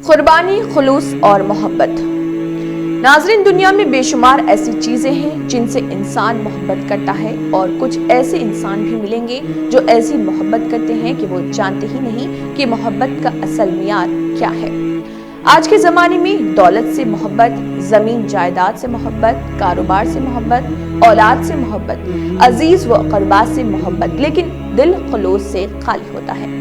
قربانی، خلوص اور محبت۔ ناظرین، دنیا میں بے شمار ایسی چیزیں ہیں جن سے انسان محبت کرتا ہے، اور کچھ ایسے انسان بھی ملیں گے جو ایسی محبت کرتے ہیں کہ وہ جانتے ہی نہیں کہ محبت کا اصل معیار کیا ہے۔ آج کے زمانے میں دولت سے محبت، زمین جائیداد سے محبت، کاروبار سے محبت، اولاد سے محبت، عزیز و اقربا سے محبت، لیکن دل خلوص سے خالی ہوتا ہے۔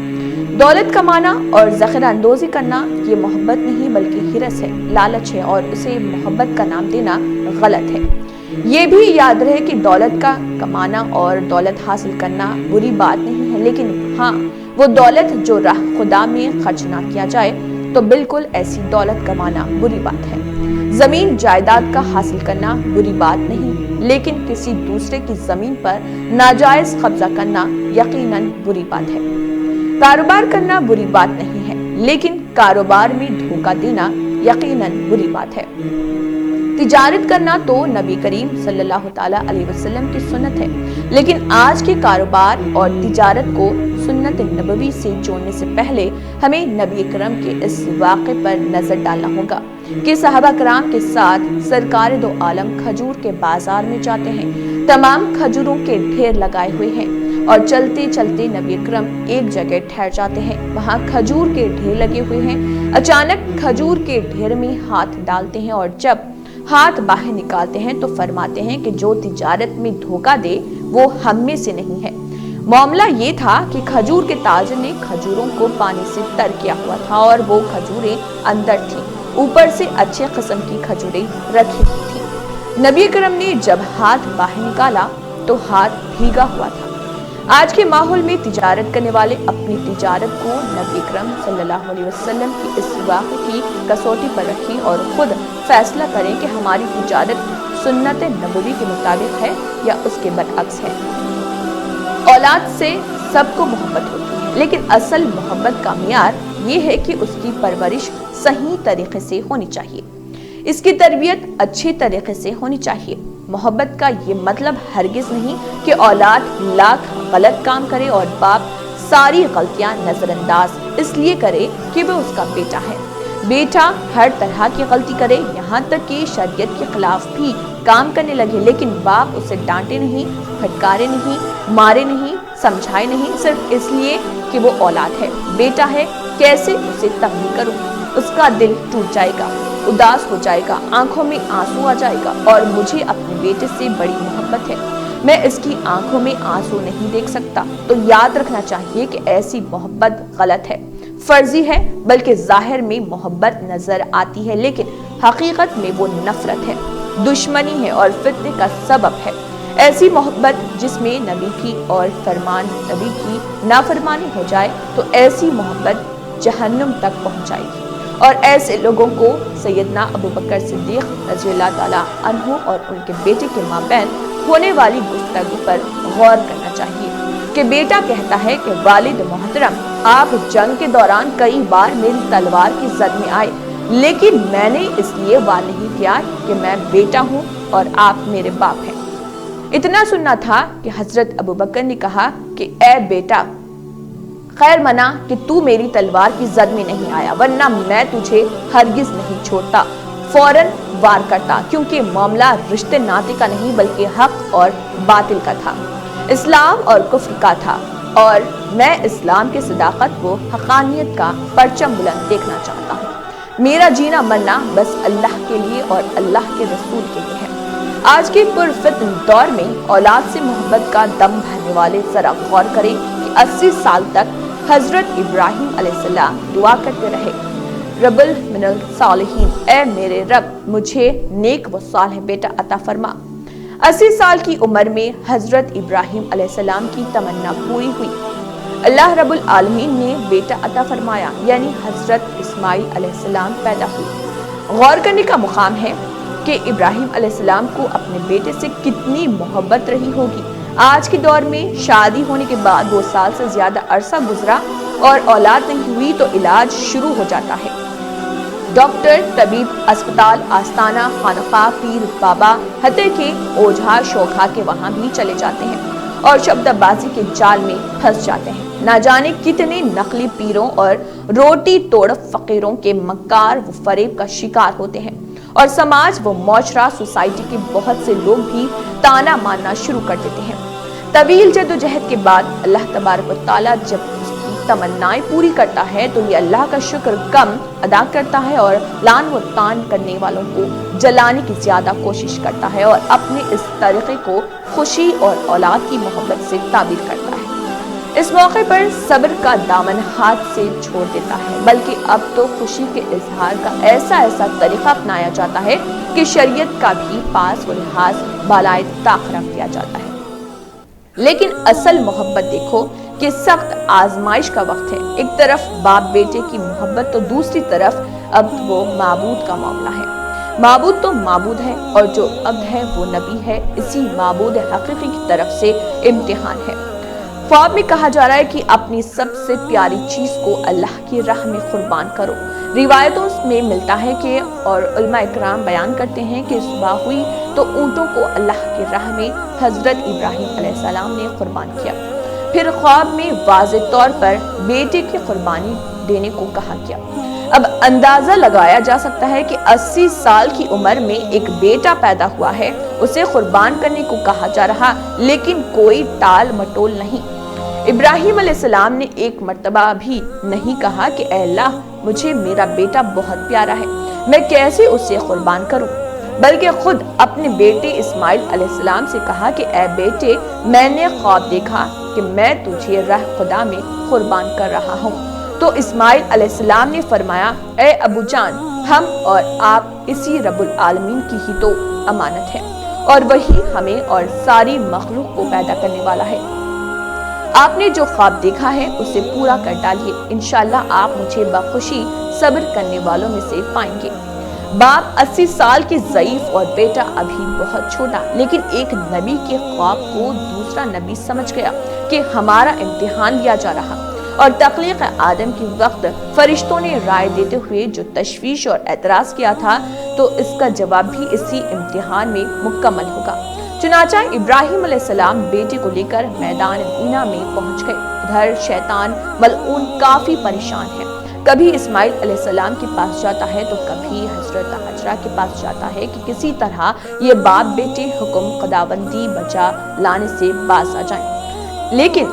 دولت کمانا اور ذخیرہ اندوزی کرنا یہ محبت نہیں بلکہ ہرس ہے، لالچ ہے، اور اسے محبت کا نام دینا غلط ہے۔ یہ بھی یاد رہے کہ دولت کا کمانا اور دولت حاصل کرنا بری بات نہیں ہے، لیکن ہاں، وہ دولت جو راہ خدا میں خرچ نہ کیا جائے تو بالکل ایسی دولت کمانا بری بات ہے۔ زمین جائیداد کا حاصل کرنا بری بات نہیں، لیکن کسی دوسرے کی زمین پر ناجائز قبضہ کرنا یقیناً بری بات ہے۔ کاروبار کرنا بری بات نہیں ہے، لیکن کاروبار میں دھوکہ دینا یقیناً بری بات ہے۔ تجارت کرنا تو نبی کریم صلی اللہ تعالیٰ علیہ وسلم کی سنت ہے، لیکن آج کے کاروبار اور تجارت کو سنت نبوی سے جوڑنے سے پہلے ہمیں نبی اکرم کے اس واقعے پر نظر ڈالنا ہوگا کہ صحابہ کرام کے ساتھ سرکار دو عالم کھجور کے بازار میں جاتے ہیں، تمام کھجوروں کے ڈھیر لگائے ہوئے ہیں، اور چلتے چلتے نبی اکرم ایک جگہ ٹھہر جاتے ہیں، وہاں کھجور کے ڈھیر لگے ہوئے ہیں۔ اچانک کھجور کے ڈھیر میں ہاتھ ڈالتے ہیں، اور جب ہاتھ باہر نکالتے ہیں تو فرماتے ہیں کہ جو تجارت میں دھوکہ دے وہ ہم میں سے نہیں ہے۔ معاملہ یہ تھا کہ کھجور کے تاجر نے کھجوروں کو پانی سے تر کیا ہوا تھا، اور وہ کھجوریں اندر تھیں، اوپر سے اچھے قسم کی کھجوریں رکھی ہوئی تھیں۔ نبی اکرم نے جب ہاتھ باہر نکالا تو ہاتھ بھیگا ہوا تھا۔ آج کے ماحول میں تجارت کرنے والے اپنی تجارت کو نبی اکرم صلی اللہ علیہ وسلم کی اس واقعے کی کسوٹی پر رکھیں اور خود فیصلہ کریں کہ ہماری تجارت سنت نبوی کے مطابق ہے یا اس کے برعکس ہے۔ اولاد سے سب کو محبت ہوتی ہے، لیکن اصل محبت کا معیار یہ ہے کہ اس کی پرورش صحیح طریقے سے ہونی چاہیے، اس کی تربیت اچھے طریقے سے ہونی چاہیے۔ محبت کا یہ مطلب ہرگز نہیں کہ اولاد لاکھ غلط کام کرے اور باپ ساری غلطیاں نظر انداز اس لیے کرے کہ وہ اس کا بیٹا ہے۔ بیٹا ہر طرح کی غلطی کرے، یہاں تک کہ شریعت کے خلاف بھی کام کرنے لگے، لیکن باپ اسے ڈانٹے نہیں، پھٹکارے نہیں، مارے نہیں، سمجھائے نہیں، صرف اس لیے کہ وہ اولاد ہے، بیٹا ہے، کیسے اسے تنگ کروں؟ اس کا دل ٹوٹ جائے گا، اداس ہو جائے گا، آنکھوں میں آنسو آ جائے گا، اور مجھے اپنے بیٹے سے بڑی محبت ہے، میں اس کی آنکھوں میں آنسو نہیں دیکھ سکتا۔ تو یاد رکھنا چاہیے کہ ایسی محبت غلط ہے، فرضی ہے، بلکہ ظاہر میں محبت نظر آتی ہے لیکن حقیقت میں وہ نفرت ہے، دشمنی ہے اور فتنے کا سبب ہے۔ ایسی محبت جس میں نبی کی اور فرمان نبی کی نافرمانی ہو جائے تو ایسی محبت جہنم تک پہنچائے گی، اور ایسے لوگوں کو سیدنا ابوبکر صدیق رضی اللہ تعالیٰ عنہ اور ان کے بیٹے کے مابین ہونے والی گفتگو پر غور کرنا چاہیے کہ بیٹا کہتا ہے کہ والد محترم، آپ جنگ کے دوران کئی بار میری تلوار کی زد میں آئے، لیکن میں نے اس لیے وار نہیں کیا کہ میں بیٹا ہوں اور آپ میرے باپ ہیں۔ اتنا سننا تھا کہ حضرت ابوبکر نے کہا کہ اے بیٹا، خیر منا کہ تو میری تلوار کی زد میں نہیں آیا، ورنہ میں تجھے ہرگز نہیں چھوڑتا، فوراً وار کرتا، کیونکہ معاملہ رشتے ناطے کا نہیں بلکہ حق اور باطل کا تھا، اسلام اور کفر کا تھا، اور میں اسلام کے صداقت و حقانیت کا پرچم بلند دیکھنا چاہتا ہوں۔ میرا جینا مرنا بس اللہ کے لیے اور اللہ کے رسول کے لیے ہے۔ آج کے پرفتن دور میں اولاد سے محبت کا دم بھرنے والے ذرا غور کریں کہ 80 سال تک حضرت ابراہیم علیہ السلام دعا کرتے رہے، رب من الصالحین، اے میرے رب مجھے نیک و صالح بیٹا عطا فرما۔ 80 سال کی عمر میں حضرت ابراہیم علیہ السلام کی تمنا پوری ہوئی، اللہ رب العالمین نے بیٹا عطا فرمایا، یعنی حضرت اسماعیل علیہ السلام پیدا ہوئے۔ غور کرنے کا مقام ہے کہ ابراہیم علیہ السلام کو اپنے بیٹے سے کتنی محبت رہی ہوگی۔ آج کے دور میں شادی ہونے کے بعد 2 سال سے زیادہ عرصہ گزرا اور اولاد نہیں ہوئی تو علاج شروع ہو جاتا ہے، ڈاکٹر، طبیب، اسپتال، آستانہ، خانقاہ، پیر بابا، حتیٰ کہ اوجھا شوکھا کے وہاں بھی چلے جاتے ہیں اور شبدہ بازی کے جال میں پھنس جاتے ہیں، نہ جانے کتنے نقلی پیروں اور روٹی توڑ فقیروں کے مکار و فریب کا شکار ہوتے ہیں، اور سماج و معاشرہ سوسائٹی کے بہت سے لوگ بھی تانا مارنا شروع کر دیتے ہیں۔ طویل جدوجہد کے بعد اللہ تبارک و تعالیٰ جب اس کی تمنائیں پوری کرتا ہے تو یہ اللہ کا شکر کم ادا کرتا ہے اور لعن و طعن کرنے والوں کو جلانے کی زیادہ کوشش کرتا ہے، اور اپنے اس طریقے کو خوشی اور اولاد کی محبت سے تعبیر کرتا ہے۔ اس موقع پر صبر کا دامن ہاتھ سے چھوڑ دیتا ہے، بلکہ اب تو خوشی کے اظہار کا ایسا طریقہ اپنایا جاتا ہے کہ شریعت کا بھی پاس و لحاظ بالائے طاق رکھ دیا جاتا ہے۔ لیکن اصل محبت دیکھو کہ سخت آزمائش کا وقت ہے۔ ایک طرف باپ بیٹے کی محبت تو دوسری طرف اب وہ معبود کا معاملہ ہے۔ معبود تو معبود ہے اور جو عبد ہے وہ نبی ہے۔ اسی معبود حقیقی کی طرف سے امتحان ہے۔ خواب میں کہا جا رہا ہے کہ اپنی سب سے پیاری چیز کو اللہ کی راہ میں قربان کرو۔ روایتوں میں ملتا ہے کہ اور علماء اکرام بیان کرتے ہیں کہ صبح ہوئی تو اونٹوں کو اللہ کی راہ میں حضرت ابراہیم علیہ السلام نے قربان کیا۔ پھر خواب میں واضح طور پر بیٹے کی قربانی دینے کو کہا گیا۔ اب اندازہ لگایا جا سکتا ہے کہ 80 سال کی عمر میں ایک بیٹا پیدا ہوا ہے، اسے قربان کرنے کو کہا جا رہا، لیکن کوئی ٹال مٹول نہیں۔ ابراہیم علیہ السلام نے ایک مرتبہ بھی نہیں کہا کہ اے اللہ مجھے میرا بیٹا بہت پیارا ہے، میں کیسے اسے قربان کروں، بلکہ خود اپنے بیٹے اسماعیل علیہ السلام سے کہا کہ اے بیٹے میں نے خواب دیکھا کہ میں تجھے راہ خدا میں قربان کر رہا ہوں۔ تو اسماعیل علیہ السلام نے فرمایا اے ابو جان ہم اور آپ اسی رب العالمین کی ہی تو امانت ہے، اور وہی ہمیں اور ساری مخلوق کو پیدا کرنے والا ہے۔ آپ نے جو خواب دیکھا ہے اسے پورا کر ڈالیے، انشاءاللہ آپ مجھے بخوشی صبر کرنے والوں میں سے پائیں گے۔ باپ 80 سال کی ضعیف اور بیٹا ابھی بہت چھوٹا، لیکن ایک نبی کے خواب کو دوسرا نبی سمجھ گیا کہ ہمارا امتحان لیا جا رہا، اور تخلیق آدم کے وقت فرشتوں نے رائے دیتے ہوئے جو تشویش اور اعتراض کیا تھا تو اس کا جواب بھی اسی امتحان میں مکمل ہوگا۔ چنانچہ ابراہیم علیہ السلام بیٹے کو لے کر میدان مینا میں پہنچ گئے۔ ادھر شیطان ملعون کافی پریشان ہے، کبھی اسماعیل علیہ السلام کے پاس جاتا ہے تو کبھی حضرت حجرہ کے پاس جاتا ہے کہ کسی طرح یہ باپ بیٹے حکم خداوندی بچا لانے سے باز آ جائیں، لیکن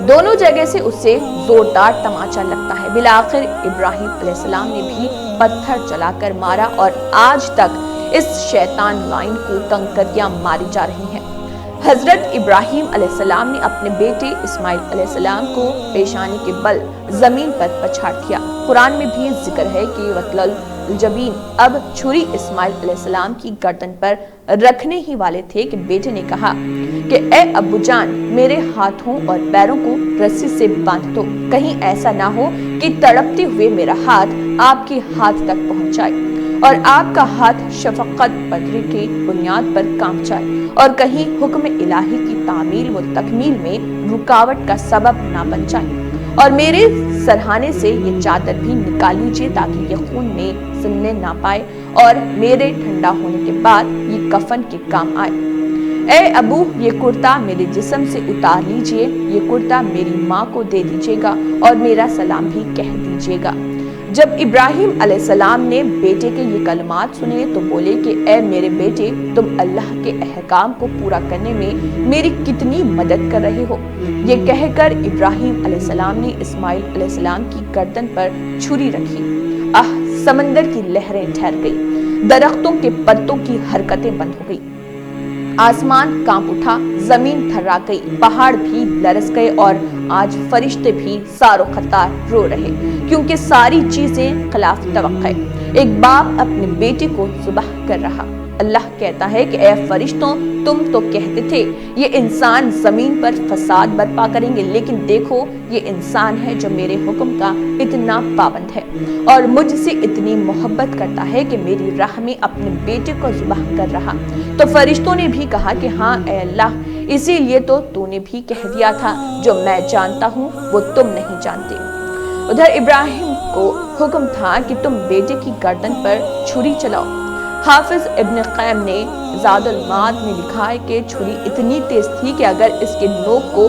دونوں جگہ سے اسے زوردار تماچا لگتا ہے۔ بالآخر ابراہیم علیہ السلام نے بھی پتھر چلا کر مارا، اور آج تک اس شیطان لائن کو کنکریاں ماری جا رہی ہیں۔ حضرت ابراہیم علیہ السلام نے اپنے بیٹے اسماعیل علیہ السلام کو پیشانی کے بل زمین پر پچھاڑ دیا۔ قرآن میں بھی ذکر ہے کہ وَقْلَلْ الجبین، اب چھری اسماعیل علیہ السلام کی گردن پر رکھنے ہی والے تھے کہ بیٹے نے کہا کہ اے ابو جان میرے ہاتھوں اور پیروں کو رسی سے باندھ دو، کہیں ایسا نہ ہو کہ تڑپتے ہوئے میرا ہاتھ آپ کے ہاتھ تک پہنچ جائے اور آپ کا ہاتھ شفقت بدری کی بنیاد پر کام جائے، اور کہیں حکم الہی کی تعمیل و تکمیل میں رکاوٹ کا سبب نہ بن جائے، اور میرے سرہانے سے یہ چادر بھی نکال لیجیے تاکہ یہ خون میں سننے نہ پائے، اور میرے ٹھنڈا ہونے کے بعد یہ کفن کے کام آئے۔ اے ابو یہ کرتا میرے جسم سے اتار لیجئے، یہ کرتا میری ماں کو دے دیجیے گا اور میرا سلام بھی کہہ دیجیے گا۔ جب ابراہیم علیہ السلام نے بیٹے کے یہ کلمات سنے تو بولے کہ اے میرے بیٹے تم اللہ کے احکام کو پورا کرنے میں میری کتنی مدد کر رہے ہو۔ یہ کہہ کر ابراہیم علیہ السلام نے اسماعیل علیہ السلام کی گردن پر چھری رکھی۔ سمندر کی لہریں ٹھہر گئی، درختوں کے پتوں کی حرکتیں بند ہو گئی، آسمان کانپ اٹھا، زمین تھرا گئی، پہاڑ بھی لرز گئے، اور آج فرشتے بھی سارو خطار رو رہے کیونکہ ساری چیزیں خلاف توقع۔ ایک باپ اپنے بیٹے کو ذبح کر رہا۔ اللہ کہتا ہے کہ اے فرشتوں تم تو کہتے تھے یہ انسان زمین پر فساد برپا کریں گے، لیکن دیکھو یہ انسان ہے جو میرے حکم کا اتنا پابند ہے اور مجھ سے اتنی محبت کرتا ہے کہ میری راہ میں اپنے بیٹے کو ذبح کر رہا۔ تو فرشتوں نے بھی کہا کہ ہاں اے اللہ، اسی لیے تو نے بھی کہہ دیا تھا جو میں جانتا ہوں وہ تم نہیں جانتے۔ ادھر ابراہیم کو حکم تھا کہ تم بیٹے کی گردن پر چھری چلاؤ۔ حافظ ابن قیم نے زاد المعاد میں لکھا ہے کہ چھری اتنی تیز تھی کہ اگر اس کے نوک کو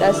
10